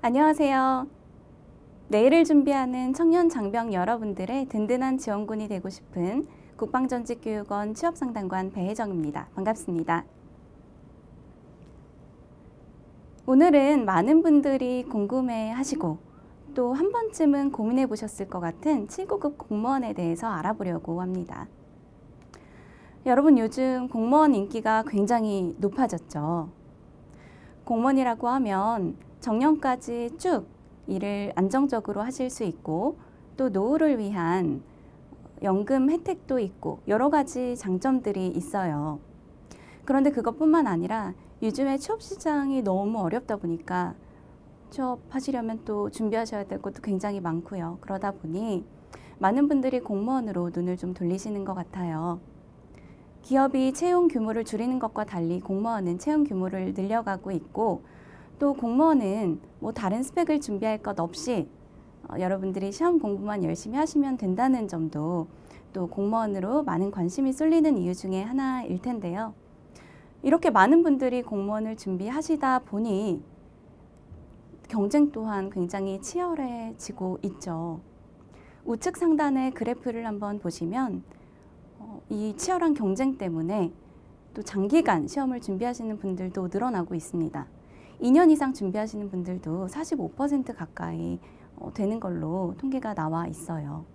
안녕하세요. 내일을 준비하는 청년 장병 여러분들의 든든한 지원군이 되고 싶은 국방전직교육원 취업상담관 배혜정입니다. 반갑습니다. 오늘은 많은 분들이 궁금해 하시고 또 한 번쯤은 고민해 보셨을 것 같은 7구급 공무원에 대해서 알아보려고 합니다. 여러분, 요즘 공무원 인기가 굉장히 높아졌죠. 공무원이라고 하면 정년까지 쭉 일을 안정적으로 하실 수 있고 또 노후를 위한 연금 혜택도 있고 여러 가지 장점들이 있어요. 그런데 그것뿐만 아니라 요즘에 취업 시장이 너무 어렵다 보니까 취업하시려면 또 준비하셔야 될 것도 굉장히 많고요. 그러다 보니 많은 분들이 공무원으로 눈을 좀 돌리시는 것 같아요. 기업이 채용 규모를 줄이는 것과 달리 공무원은 채용 규모를 늘려가고 있고 또 공무원은 다른 스펙을 준비할 것 없이 여러분들이 시험 공부만 열심히 하시면 된다는 점도 또 공무원으로 많은 관심이 쏠리는 이유 중에 하나일 텐데요. 이렇게 많은 분들이 공무원을 준비하시다 보니 경쟁 또한 굉장히 치열해지고 있죠. 우측 상단의 그래프를 한번 보시면 이 치열한 경쟁 때문에 또 장기간 시험을 준비하시는 분들도 늘어나고 있습니다. 2년 이상 준비하시는 분들도 45% 가까이 되는 걸로 통계가 나와 있어요.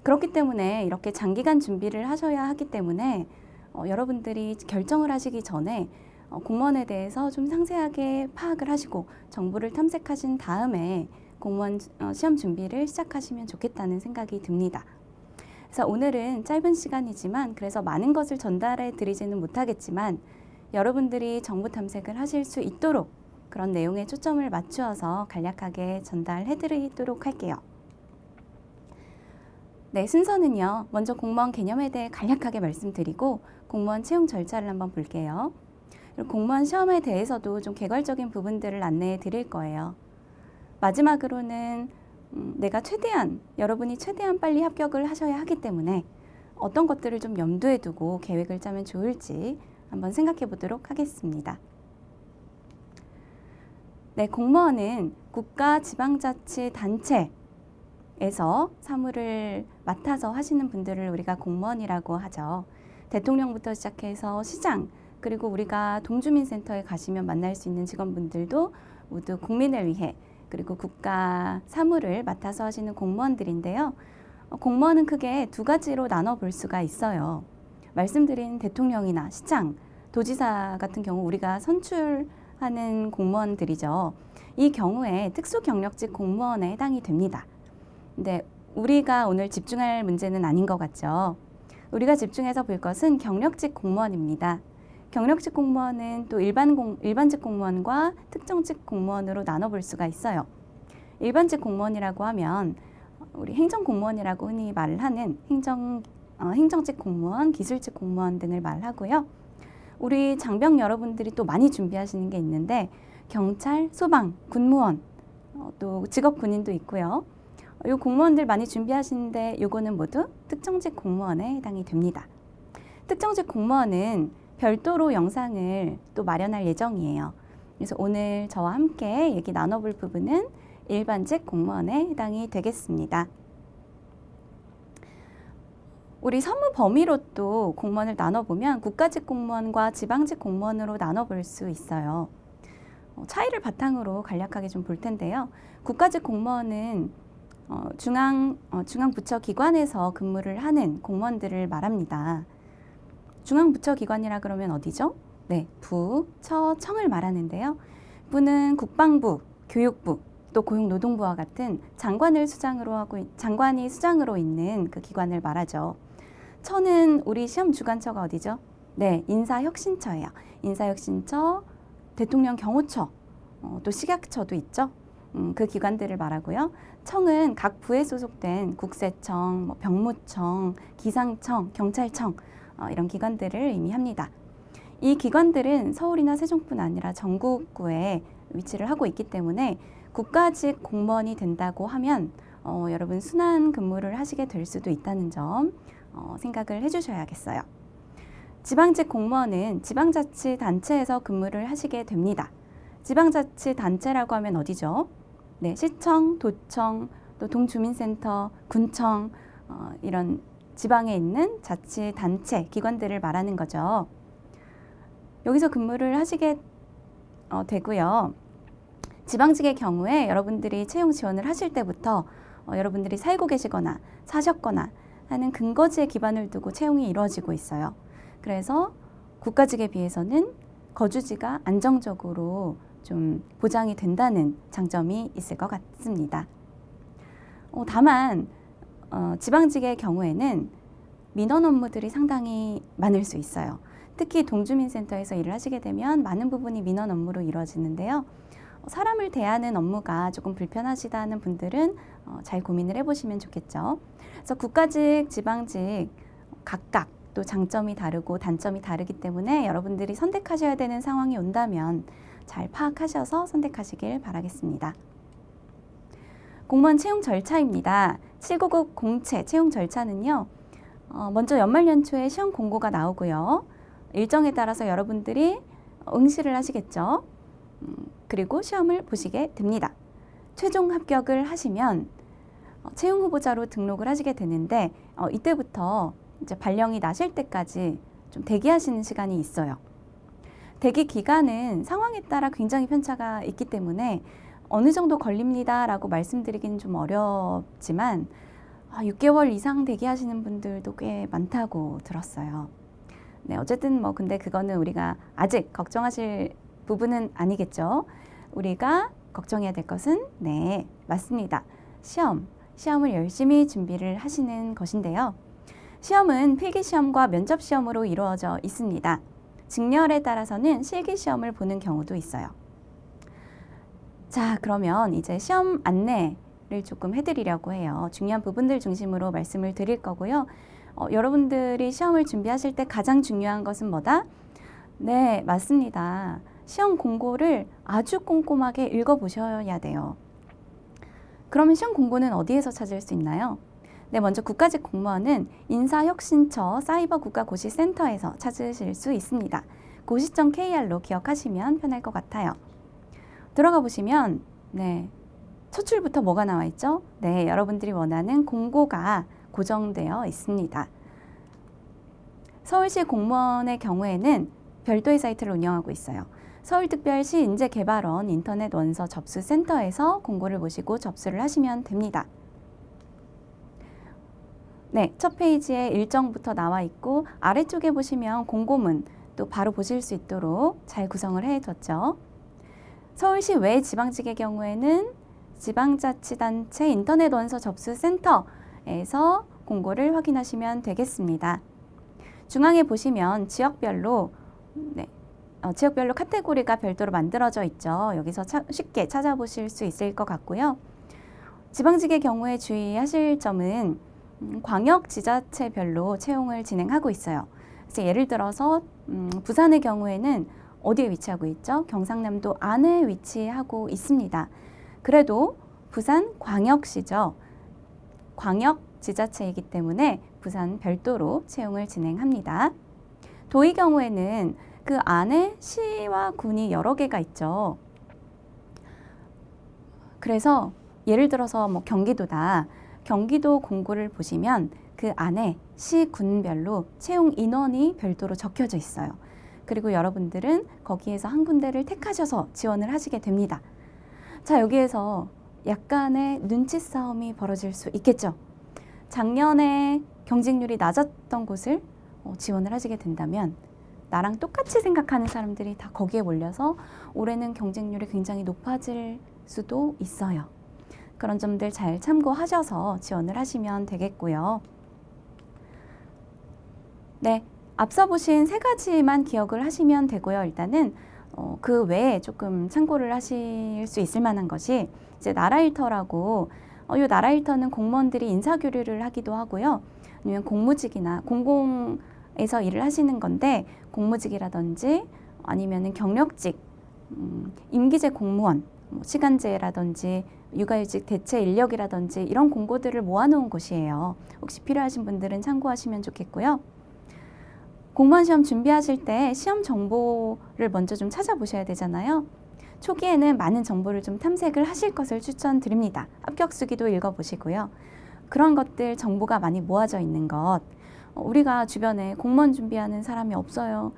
그렇기 때문에 이렇게 장기간 준비를 하셔야 하기 때문에 여러분들이 결정을 하시기 전에 공무원에 대해서 좀 상세하게 파악을 하시고 정보를 탐색하신 다음에 공무원 시험 준비를 시작하시면 좋겠다는 생각이 듭니다. 그래서 오늘은 짧은 시간이지만 그래서 많은 것을 전달해 드리지는 못하겠지만 여러분들이 정보 탐색을 하실 수 있도록 그런 내용에 초점을 맞추어서 간략하게 전달해 드리도록 할게요. 네, 순서는요. 먼저 공무원 개념에 대해 간략하게 말씀드리고 공무원 채용 절차를 한번 볼게요. 그리고 공무원 시험에 대해서도 좀 개괄적인 부분들을 안내해 드릴 거예요. 마지막으로는 여러분이 최대한 빨리 합격을 하셔야 하기 때문에 어떤 것들을 좀 염두에 두고 계획을 짜면 좋을지 한번 생각해 보도록 하겠습니다. 네, 공무원은 국가 지방자치단체에서 사무를 맡아서 하시는 분들을 우리가 공무원이라고 하죠. 대통령부터 시작해서 시장, 그리고 우리가 동주민센터에 가시면 만날 수 있는 직원분들도 모두 국민을 위해 그리고 국가 사무를 맡아서 하시는 공무원들인데요. 공무원은 크게 두 가지로 나눠 볼 수가 있어요. 말씀드린 대통령이나 시장, 도지사 같은 경우 우리가 선출하는 공무원들이죠. 이 경우에 특수경력직 공무원에 해당이 됩니다. 근데 우리가 오늘 집중할 문제는 아닌 것 같죠. 우리가 집중해서 볼 것은 경력직 공무원입니다. 경력직 공무원은 또 일반직 공무원과 특정직 공무원으로 나눠볼 수가 있어요. 일반직 공무원이라고 하면 우리 행정공무원이라고 흔히 말을 하는 행정직 공무원, 기술직 공무원 등을 말하고요. 우리 장병 여러분들이 또 많이 준비하시는 게 있는데 경찰, 소방, 군무원, 또 직업군인도 있고요. 이 공무원들 많이 준비하시는데 요거는 모두 특정직 공무원에 해당이 됩니다. 특정직 공무원은 별도로 영상을 또 마련할 예정이에요. 그래서 오늘 저와 함께 얘기 나눠볼 부분은 일반직 공무원에 해당이 되겠습니다. 우리 사무 범위로 또 공무원을 나눠보면 국가직 공무원과 지방직 공무원으로 나눠볼 수 있어요. 차이를 바탕으로 간략하게 좀 볼 텐데요. 국가직 공무원은 중앙부처 기관에서 근무를 하는 공무원들을 말합니다. 중앙부처 기관이라 그러면 어디죠? 네, 부, 처, 청을 말하는데요. 부는 국방부, 교육부, 또 고용노동부와 같은 장관이 수장으로 있는 그 기관을 말하죠. 처는 우리 시험 주관처가 어디죠? 네, 인사혁신처예요. 인사혁신처, 대통령 경호처, 또 식약처도 있죠. 그 기관들을 말하고요. 청은 각 부에 소속된 국세청, 병무청, 기상청, 경찰청 이런 기관들을 의미합니다. 이 기관들은 서울이나 세종뿐 아니라 전국구에 위치를 하고 있기 때문에 국가직 공무원이 된다고 하면 여러분 순환 근무를 하시게 될 수도 있다는 점 생각을 해주셔야겠어요. 지방직 공무원은 지방자치단체에서 근무를 하시게 됩니다. 지방자치단체라고 하면 어디죠? 네, 시청, 도청, 또 동주민센터, 군청 이런 지방에 있는 자치단체 기관들을 말하는 거죠. 여기서 근무를 하시게 되고요. 지방직의 경우에 여러분들이 채용 지원을 하실 때부터 여러분들이 살고 계시거나 사셨거나 하는 근거지에 기반을 두고 채용이 이루어지고 있어요. 그래서 국가직에 비해서는 거주지가 안정적으로 좀 보장이 된다는 장점이 있을 것 같습니다. 다만 지방직의 경우에는 민원 업무들이 상당히 많을 수 있어요. 특히 동주민센터에서 일을 하시게 되면 많은 부분이 민원 업무로 이루어지는데요. 사람을 대하는 업무가 조금 불편하시다는 분들은 잘 고민을 해보시면 좋겠죠. 그래서 국가직, 지방직 각각 또 장점이 다르고 단점이 다르기 때문에 여러분들이 선택하셔야 되는 상황이 온다면 잘 파악하셔서 선택하시길 바라겠습니다. 공무원 채용 절차입니다. 799 공채 채용 절차는요. 먼저 연말 연초에 시험 공고가 나오고요. 일정에 따라서 여러분들이 응시를 하시겠죠. 그리고 시험을 보시게 됩니다. 최종 합격을 하시면 채용 후보자로 등록을 하시게 되는데 이때부터 이제 발령이 나실 때까지 좀 대기하시는 시간이 있어요. 대기 기간은 상황에 따라 굉장히 편차가 있기 때문에 어느 정도 걸립니다라고 말씀드리기는 좀 어렵지만 6개월 이상 대기하시는 분들도 꽤 많다고 들었어요. 네, 어쨌든 근데 그거는 우리가 아직 걱정하실 부분은 아니겠죠. 우리가 걱정해야 될 것은 네, 맞습니다. 시험을 열심히 준비를 하시는 것인데요. 시험은 필기시험과 면접시험으로 이루어져 있습니다. 직렬에 따라서는 실기시험을 보는 경우도 있어요. 자, 그러면 이제 시험 안내를 조금 해드리려고 해요. 중요한 부분들 중심으로 말씀을 드릴 거고요. 여러분들이 시험을 준비하실 때 가장 중요한 것은 뭐다? 네, 맞습니다. 시험 공고를 아주 꼼꼼하게 읽어보셔야 돼요. 그러면 시험 공고는 어디에서 찾을 수 있나요? 네, 먼저 국가직 공무원은 인사혁신처 사이버국가고시센터에서 찾으실 수 있습니다. 고시.kr로 기억하시면 편할 것 같아요. 들어가 보시면 네, 첫 줄부터 뭐가 나와 있죠? 네, 여러분들이 원하는 공고가 고정되어 있습니다. 서울시 공무원의 경우에는 별도의 사이트를 운영하고 있어요. 서울특별시 인재개발원 인터넷 원서 접수센터에서 공고를 보시고 접수를 하시면 됩니다. 네, 첫 페이지에 일정부터 나와 있고 아래쪽에 보시면 공고문 또 바로 보실 수 있도록 잘 구성을 해뒀죠. 서울시 외 지방직의 경우에는 지방자치단체 인터넷 원서 접수센터에서 공고를 확인하시면 되겠습니다. 중앙에 보시면 지역별로 지역별로 카테고리가 별도로 만들어져 있죠. 여기서 쉽게 찾아보실 수 있을 것 같고요. 지방직의 경우에 주의하실 점은 광역지자체별로 채용을 진행하고 있어요. 그래서 예를 들어서 부산의 경우에는 어디에 위치하고 있죠? 경상남도 안에 위치하고 있습니다. 그래도 부산 광역시죠. 광역지자체이기 때문에 부산 별도로 채용을 진행합니다. 도의 경우에는 그 안에 시와 군이 여러 개가 있죠. 그래서 예를 들어서 경기도다. 경기도 공고를 보시면 그 안에 시, 군별로 채용 인원이 별도로 적혀져 있어요. 그리고 여러분들은 거기에서 한 군데를 택하셔서 지원을 하시게 됩니다. 자, 여기에서 약간의 눈치 싸움이 벌어질 수 있겠죠. 작년에 경쟁률이 낮았던 곳을 지원을 하시게 된다면 나랑 똑같이 생각하는 사람들이 다 거기에 몰려서 올해는 경쟁률이 굉장히 높아질 수도 있어요. 그런 점들 잘 참고하셔서 지원을 하시면 되겠고요. 네, 앞서 보신 세 가지만 기억을 하시면 되고요. 일단은 그 외에 조금 참고를 하실 수 있을 만한 것이 이제 나라일터라고 이 나라일터는 공무원들이 인사교류를 하기도 하고요. 아니면 공무직이나 공공에서 일을 하시는 건데 공무직이라든지 아니면은 경력직, 임기제 공무원, 시간제라든지 육아휴직 대체 인력이라든지 이런 공고들을 모아놓은 곳이에요. 혹시 필요하신 분들은 참고하시면 좋겠고요. 공무원 시험 준비하실 때 시험 정보를 먼저 좀 찾아보셔야 되잖아요. 초기에는 많은 정보를 좀 탐색을 하실 것을 추천드립니다. 합격수기도 읽어보시고요. 그런 것들 정보가 많이 모아져 있는 것, 우리가 주변에 공무원 준비하는 사람이 없어요.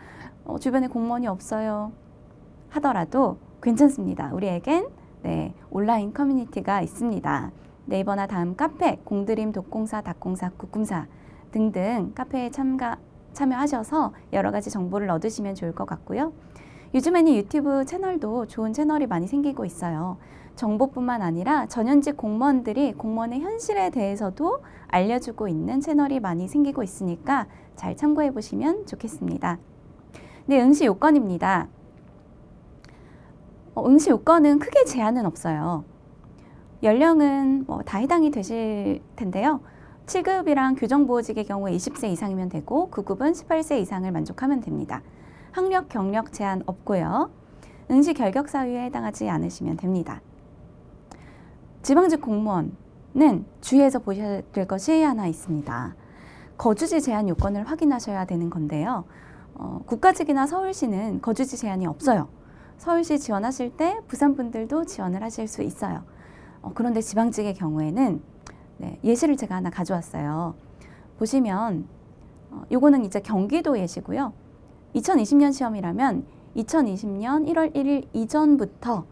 주변에 공무원이 없어요. 하더라도 괜찮습니다. 우리에겐 온라인 커뮤니티가 있습니다. 네이버나 다음 카페, 공드림, 독공사, 닷공사, 국궁사 등등 카페에 참여하셔서 여러 가지 정보를 얻으시면 좋을 것 같고요. 요즘에는 유튜브 채널도 좋은 채널이 많이 생기고 있어요. 정보뿐만 아니라 전현직 공무원들이 공무원의 현실에 대해서도 알려주고 있는 채널이 많이 생기고 있으니까 잘 참고해 보시면 좋겠습니다. 네, 응시 요건입니다. 응시 요건은 크게 제한은 없어요. 연령은 다 해당이 되실 텐데요. 7급이랑 교정보호직의 경우에 20세 이상이면 되고 9급은 18세 이상을 만족하면 됩니다. 학력, 경력 제한 없고요. 응시 결격 사유에 해당하지 않으시면 됩니다. 지방직 공무원은 주의해서 보셔야 될 것이 하나 있습니다. 거주지 제한 요건을 확인하셔야 되는 건데요. 국가직이나 서울시는 거주지 제한이 없어요. 서울시 지원하실 때 부산 분들도 지원을 하실 수 있어요. 그런데 지방직의 경우에는 예시를 제가 하나 가져왔어요. 보시면 요거는 이제 경기도 예시고요. 2020년 시험이라면 2020년 1월 1일 이전부터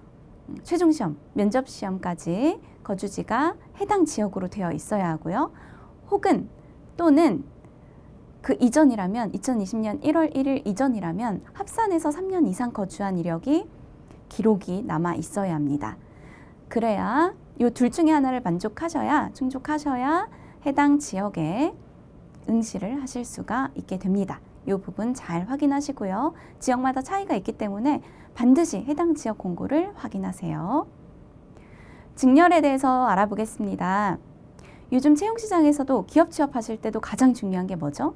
최종시험, 면접시험까지 거주지가 해당 지역으로 되어 있어야 하고요. 혹은 또는 그 이전이라면 2020년 1월 1일 이전이라면 합산해서 3년 이상 거주한 이력이 기록이 남아 있어야 합니다. 그래야 이 둘 중에 하나를 충족하셔야 해당 지역에 응시를 하실 수가 있게 됩니다. 이 부분 잘 확인하시고요. 지역마다 차이가 있기 때문에 반드시 해당 지역 공고를 확인하세요. 직렬에 대해서 알아보겠습니다. 요즘 채용시장에서도 기업 취업하실 때도 가장 중요한 게 뭐죠?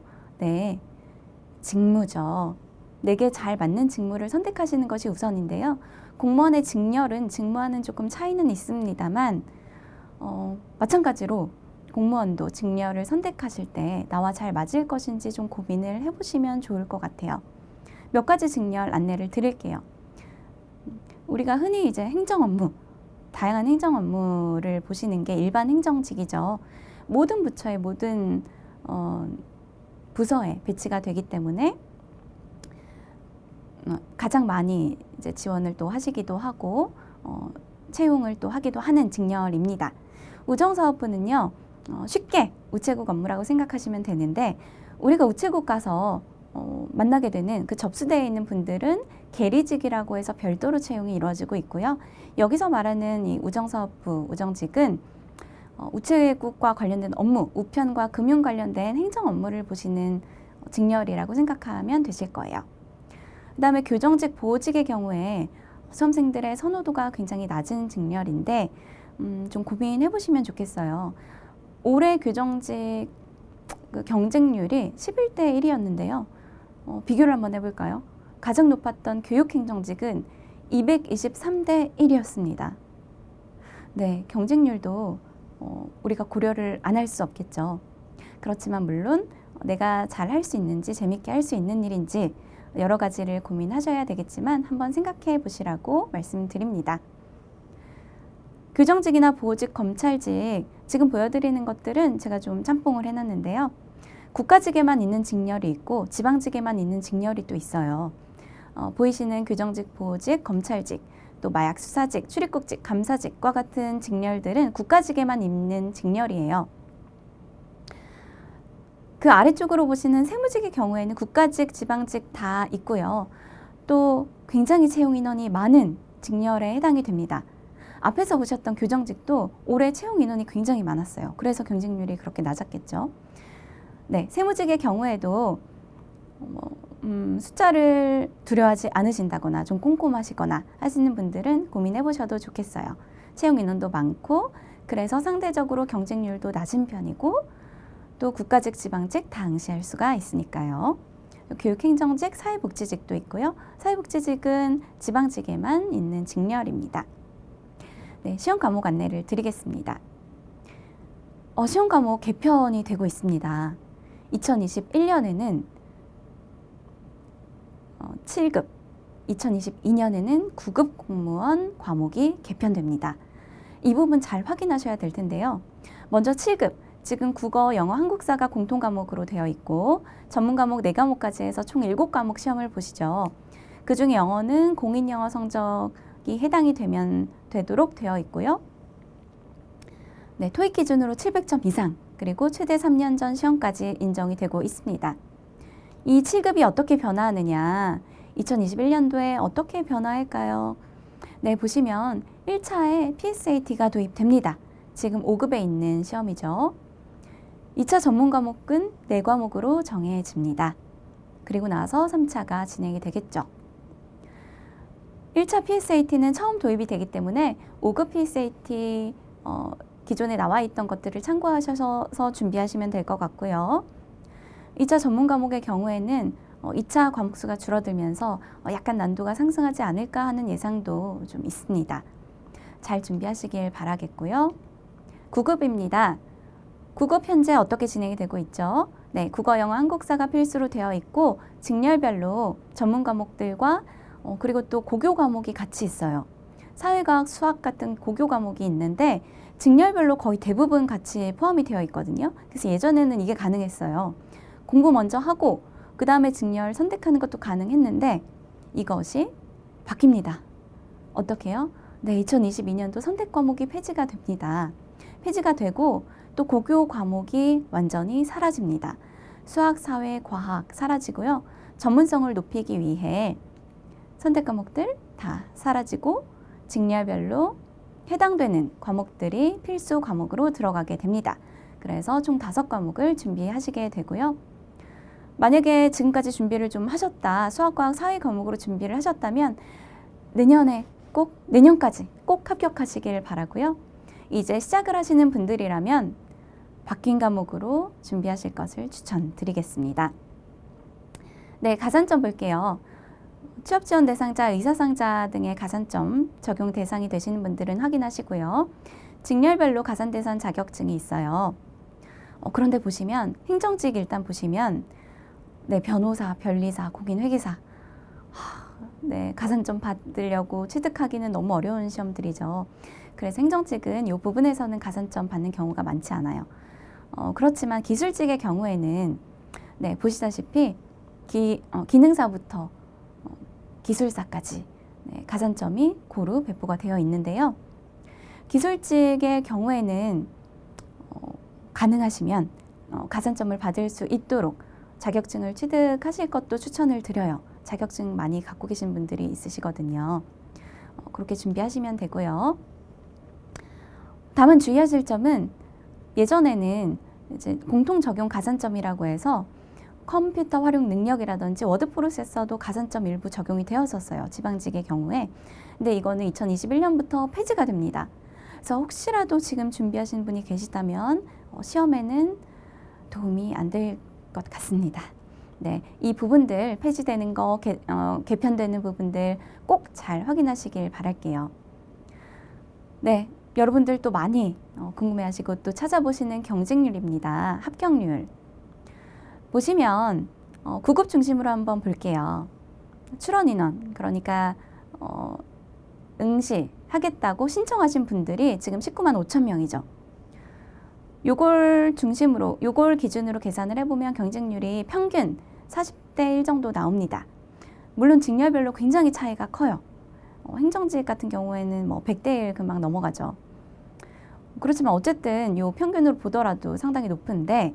직무죠. 내게 잘 맞는 직무를 선택하시는 것이 우선인데요. 공무원의 직렬은 직무와는 조금 차이는 있습니다만 마찬가지로 공무원도 직렬을 선택하실 때 나와 잘 맞을 것인지 좀 고민을 해보시면 좋을 것 같아요. 몇 가지 직렬 안내를 드릴게요. 우리가 흔히 이제 행정 업무, 다양한 행정 업무를 보시는 게 일반 행정직이죠. 모든 부처의 모든 부서에 배치가 되기 때문에 가장 많이 이제 지원을 또 하시기도 하고 채용을 또 하기도 하는 직렬입니다. 우정사업부는요, 쉽게 우체국 업무라고 생각하시면 되는데 우리가 우체국 가서 만나게 되는 그 접수대에 있는 분들은 계리직이라고 해서 별도로 채용이 이루어지고 있고요. 여기서 말하는 이 우정사업부, 우정직은 우체국과 관련된 업무, 우편과 금융 관련된 행정 업무를 보시는 직렬이라고 생각하면 되실 거예요. 그 다음에 교정직, 보호직의 경우에 수험생들의 선호도가 굉장히 낮은 직렬인데 좀 고민해 보시면 좋겠어요. 올해 교정직 경쟁률이 11대 1이었는데요. 비교를 한번 해볼까요? 가장 높았던 교육행정직은 223대 1이었습니다. 네, 경쟁률도 우리가 고려를 안 할 수 없겠죠. 그렇지만 물론 내가 잘 할 수 있는지 재밌게 할 수 있는 일인지 여러 가지를 고민하셔야 되겠지만 한번 생각해 보시라고 말씀드립니다. 교정직이나 보호직, 검찰직 지금 보여드리는 것들은 제가 좀 짬뽕을 해놨는데요. 국가직에만 있는 직렬이 있고 지방직에만 있는 직렬이 또 있어요. 보이시는 교정직, 보호직, 검찰직, 또 마약수사직, 출입국직, 감사직과 같은 직렬들은 국가직에만 있는 직렬이에요. 그 아래쪽으로 보시는 세무직의 경우에는 국가직, 지방직 다 있고요. 또 굉장히 채용 인원이 많은 직렬에 해당이 됩니다. 앞에서 보셨던 교정직도 올해 채용 인원이 굉장히 많았어요. 그래서 경쟁률이 그렇게 낮았겠죠. 네, 세무직의 경우에도 숫자를 두려워하지 않으신다거나 좀 꼼꼼하시거나 하시는 분들은 고민해 보셔도 좋겠어요. 채용 인원도 많고 그래서 상대적으로 경쟁률도 낮은 편이고 또 국가직, 지방직 다 응시할 수가 있으니까요. 교육행정직, 사회복지직도 있고요. 사회복지직은 지방직에만 있는 직렬입니다. 네, 시험 과목 안내를 드리겠습니다. 시험 과목 개편이 되고 있습니다. 2021년에는 7급, 2022년에는 9급 공무원 과목이 개편됩니다. 이 부분 잘 확인하셔야 될 텐데요. 먼저 7급, 지금 국어, 영어, 한국사가 공통 과목으로 되어 있고 전문 과목 4과목까지 해서 총 7과목 시험을 보시죠. 그중에 영어는 공인영어 성적이 해당이 되도록 되어 있고요. 네, 토익 기준으로 700점 이상, 그리고 최대 3년 전 시험까지 인정이 되고 있습니다. 이 7급이 어떻게 변화하느냐, 2021년도에 어떻게 변화할까요? 네, 보시면 1차에 PSAT가 도입됩니다. 지금 5급에 있는 시험이죠. 2차 전문 과목은 4과목으로 정해집니다. 그리고 나서 3차가 진행이 되겠죠. 1차 PSAT는 처음 도입이 되기 때문에 5급 PSAT 기존에 나와 있던 것들을 참고하셔서 준비하시면 될 것 같고요. 2차 전문 과목의 경우에는 2차 과목 수가 줄어들면서 약간 난도가 상승하지 않을까 하는 예상도 좀 있습니다. 잘 준비하시길 바라겠고요. 9급입니다. 9급 현재 어떻게 진행이 되고 있죠? 네, 국어, 영어, 한국사가 필수로 되어 있고 직렬별로 전문 과목들과 그리고 또 고교 과목이 같이 있어요. 사회과학, 수학 같은 고교 과목이 있는데 직렬별로 거의 대부분 같이 포함이 되어 있거든요. 그래서 예전에는 이게 가능했어요. 공부 먼저 하고 그 다음에 직렬 선택하는 것도 가능했는데 이것이 바뀝니다. 어떻게 해요? 네, 2022년도 선택 과목이 폐지가 됩니다. 폐지가 되고 또 고교 과목이 완전히 사라집니다. 수학, 사회, 과학 사라지고요. 전문성을 높이기 위해 선택 과목들 다 사라지고 직렬별로 해당되는 과목들이 필수 과목으로 들어가게 됩니다. 그래서 총 5과목을 준비하시게 되고요. 만약에 지금까지 준비를 좀 하셨다, 수학과학 사회 과목으로 준비를 하셨다면 내년까지 꼭 합격하시길 바라고요. 이제 시작을 하시는 분들이라면 바뀐 과목으로 준비하실 것을 추천드리겠습니다. 네, 가산점 볼게요. 취업지원 대상자, 의사상자 등의 가산점 적용 대상이 되시는 분들은 확인하시고요. 직렬별로 가산대상 자격증이 있어요. 그런데 보시면 행정직 일단 보시면 네, 변호사, 변리사, 공인회계사 네, 가산점 받으려고 취득하기는 너무 어려운 시험들이죠. 그래서 행정직은 이 부분에서는 가산점 받는 경우가 많지 않아요. 그렇지만 기술직의 경우에는 네, 보시다시피 기능사부터 기술사까지 네, 가산점이 고루 배포가 되어 있는데요. 기술직의 경우에는 가능하시면 가산점을 받을 수 있도록 자격증을 취득하실 것도 추천을 드려요. 자격증 많이 갖고 계신 분들이 있으시거든요. 그렇게 준비하시면 되고요. 다만 주의하실 점은 예전에는 이제 공통 적용 가산점이라고 해서 컴퓨터 활용 능력이라든지 워드 프로세서도 가산점 일부 적용이 되었었어요. 지방직의 경우에. 근데 이거는 2021년부터 폐지가 됩니다. 그래서 혹시라도 지금 준비하신 분이 계시다면 시험에는 도움이 안 될 것 같습니다. 네, 이 부분들 폐지되는 거, 개편되는 부분들 꼭 잘 확인하시길 바랄게요. 네, 여러분들 또 많이 궁금해하시고 또 찾아보시는 경쟁률입니다. 합격률. 보시면 9급 중심으로 한번 볼게요. 출원 인원, 그러니까 응시하겠다고 신청하신 분들이 지금 19만 5천 명이죠. 요걸 중심으로, 요걸 기준으로 계산을 해보면 경쟁률이 평균 40대 1 정도 나옵니다. 물론 직렬별로 굉장히 차이가 커요. 행정직 같은 경우에는 뭐 100대 1 금방 넘어가죠. 그렇지만 어쨌든 요 평균으로 보더라도 상당히 높은데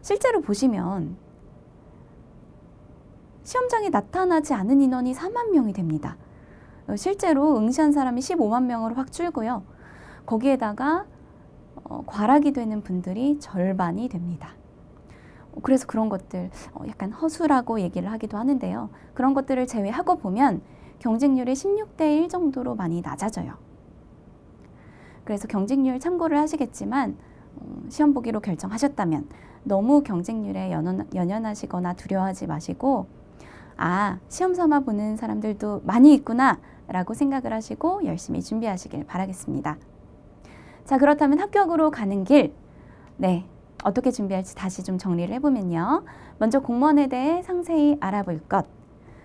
실제로 보시면 시험장에 나타나지 않은 인원이 4만 명이 됩니다. 실제로 응시한 사람이 15만 명으로 확 줄고요. 거기에다가 과락이 되는 분들이 절반이 됩니다. 그래서 그런 것들 약간 허수라고 얘기를 하기도 하는데요. 그런 것들을 제외하고 보면 경쟁률이 16대 1 정도로 많이 낮아져요. 그래서 경쟁률 참고를 하시겠지만 시험 보기로 결정하셨다면 너무 경쟁률에 연연하시거나 두려워하지 마시고 시험 삼아 보는 사람들도 많이 있구나 라고 생각을 하시고 열심히 준비하시길 바라겠습니다. 자, 그렇다면 합격으로 가는 길, 네, 어떻게 준비할지 다시 좀 정리를 해보면요. 먼저 공무원에 대해 상세히 알아볼 것,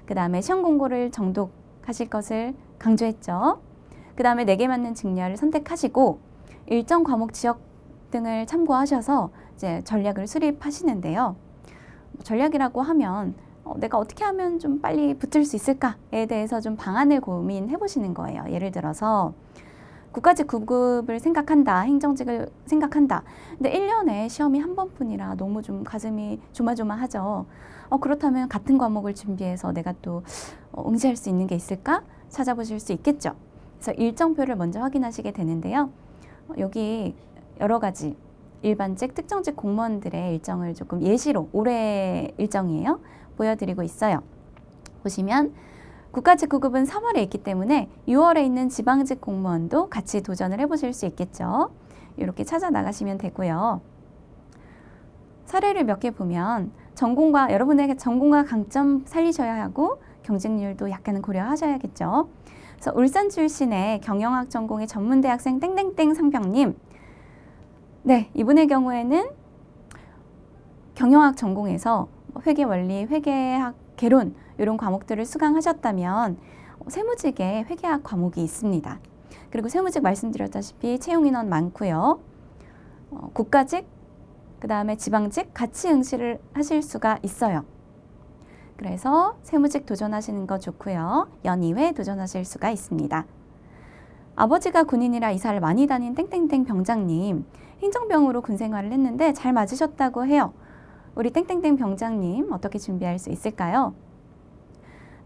그 다음에 시험 공고를 정독하실 것을 강조했죠. 그 다음에 내게 맞는 직렬을 선택하시고 일정 과목 지역 등을 참고하셔서 이제 전략을 수립하시는데요. 전략이라고 하면 내가 어떻게 하면 좀 빨리 붙을 수 있을까에 대해서 좀 방안을 고민해 보시는 거예요. 예를 들어서 국가직 9급을 생각한다, 행정직을 생각한다. 근데 1년에 시험이 한 번뿐이라 너무 좀 가슴이 조마조마하죠. 그렇다면 같은 과목을 준비해서 내가 또 응시할 수 있는 게 있을까? 찾아보실 수 있겠죠. 그래서 일정표를 먼저 확인하시게 되는데요. 여기 여러 가지 일반직, 특정직 공무원들의 일정을 조금 예시로 올해 일정이에요. 보여드리고 있어요. 보시면 국가직 9급은 3월에 있기 때문에 6월에 있는 지방직 공무원도 같이 도전을 해보실 수 있겠죠. 이렇게 찾아 나가시면 되고요. 사례를 몇 개 보면 여러분의 전공과 강점 살리셔야 하고 경쟁률도 약간은 고려하셔야겠죠. 그래서 울산 출신의 경영학 전공의 전문대학생 땡땡땡 상병님. 네, 이분의 경우에는 경영학 전공에서 회계원리, 회계학, 개론 이런 과목들을 수강하셨다면 세무직에 회계학 과목이 있습니다. 그리고 세무직 말씀드렸다시피 채용 인원 많고요. 국가직, 그 다음에 지방직 같이 응시를 하실 수가 있어요. 그래서 세무직 도전하시는 거 좋고요. 연이회 도전하실 수가 있습니다. 아버지가 군인이라 이사를 많이 다닌 땡땡땡 병장님, 행정병으로 군 생활을 했는데 잘 맞으셨다고 해요. 우리 땡땡땡 병장님 어떻게 준비할 수 있을까요?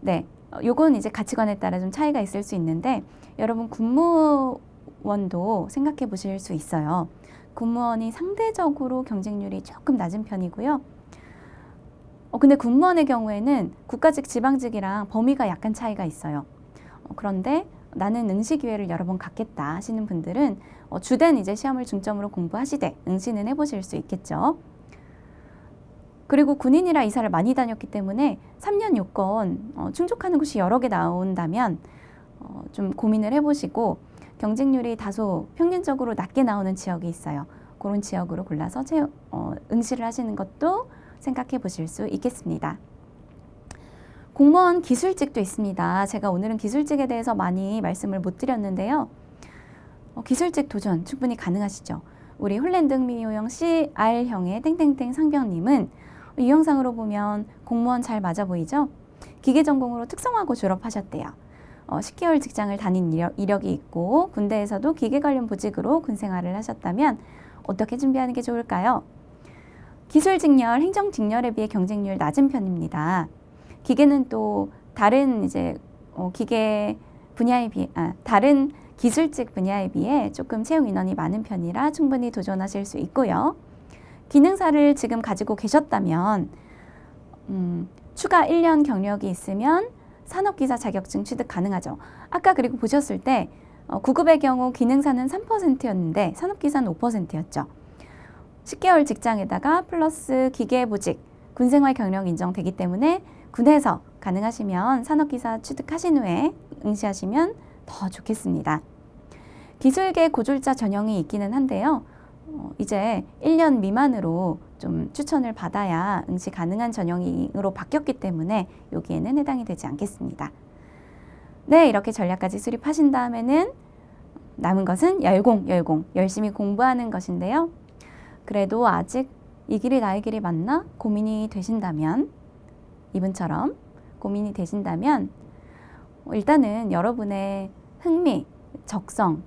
네, 요건 이제 가치관에 따라 좀 차이가 있을 수 있는데 여러분 군무원도 생각해 보실 수 있어요. 군무원이 상대적으로 경쟁률이 조금 낮은 편이고요. 근데 군무원의 경우에는 국가직, 지방직이랑 범위가 약간 차이가 있어요. 그런데 나는 응시 기회를 여러 번 갖겠다 하시는 분들은 주된 이제 시험을 중점으로 공부하시되 응시는 해보실 수 있겠죠. 그리고 군인이라 이사를 많이 다녔기 때문에 3년 요건 충족하는 곳이 여러 개 나온다면 좀 고민을 해보시고 경쟁률이 다소 평균적으로 낮게 나오는 지역이 있어요. 그런 지역으로 골라서 응시를 하시는 것도 생각해 보실 수 있겠습니다. 공무원 기술직도 있습니다. 제가 오늘은 기술직에 대해서 많이 말씀을 못 드렸는데요. 기술직 도전 충분히 가능하시죠. 우리 홀랜드 흥미호영 CR형의 땡땡땡 상병님은 이 영상으로 보면 공무원 잘 맞아 보이죠? 기계전공으로 특성화고 졸업하셨대요. 10개월 직장을 다닌 이력이 있고 군대에서도 기계 관련 보직으로 군 생활을 하셨다면 어떻게 준비하는 게 좋을까요? 기술 직렬, 행정 직렬에 비해 경쟁률 낮은 편입니다. 기계는 또 다른 이제 기계 분야에 비해 다른 기술직 분야에 비해 조금 채용 인원이 많은 편이라 충분히 도전하실 수 있고요. 기능사를 지금 가지고 계셨다면 추가 1년 경력이 있으면 산업기사 자격증 취득 가능하죠. 아까 그리고 보셨을 때 9급의 경우 기능사는 3%였는데 산업기사는 5%였죠. 10개월 직장에다가 플러스 기계보직, 군생활 경력 인정되기 때문에 군에서 가능하시면 산업기사 취득하신 후에 응시하시면 더 좋겠습니다. 기술계 고졸자 전형이 있기는 한데요. 이제 1년 미만으로 좀 추천을 받아야 응시 가능한 전형으로 바뀌었기 때문에 여기에는 해당이 되지 않겠습니다. 네, 이렇게 전략까지 수립하신 다음에는 남은 것은 열공, 열심히 공부하는 것인데요. 그래도 아직 이 길이 나의 길이 맞나? 고민이 되신다면, 이분처럼 고민이 되신다면 일단은 여러분의 흥미, 적성,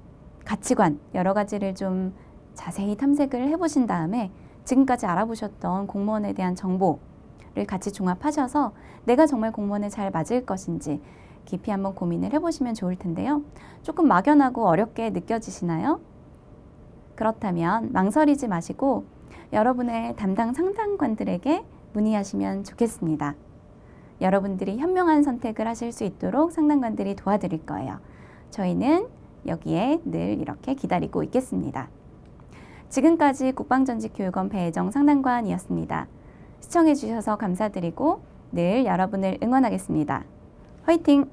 가치관 여러 가지를 좀 자세히 탐색을 해보신 다음에 지금까지 알아보셨던 공무원에 대한 정보를 같이 종합하셔서 내가 정말 공무원에 잘 맞을 것인지 깊이 한번 고민을 해보시면 좋을 텐데요. 조금 막연하고 어렵게 느껴지시나요? 그렇다면 망설이지 마시고 여러분의 담당 상담관들에게 문의하시면 좋겠습니다. 여러분들이 현명한 선택을 하실 수 있도록 상담관들이 도와드릴 거예요. 저희는 여기에 늘 이렇게 기다리고 있겠습니다. 지금까지 국방전직교육원 배혜정 상담관이었습니다. 시청해 주셔서 감사드리고 늘 여러분을 응원하겠습니다. 화이팅!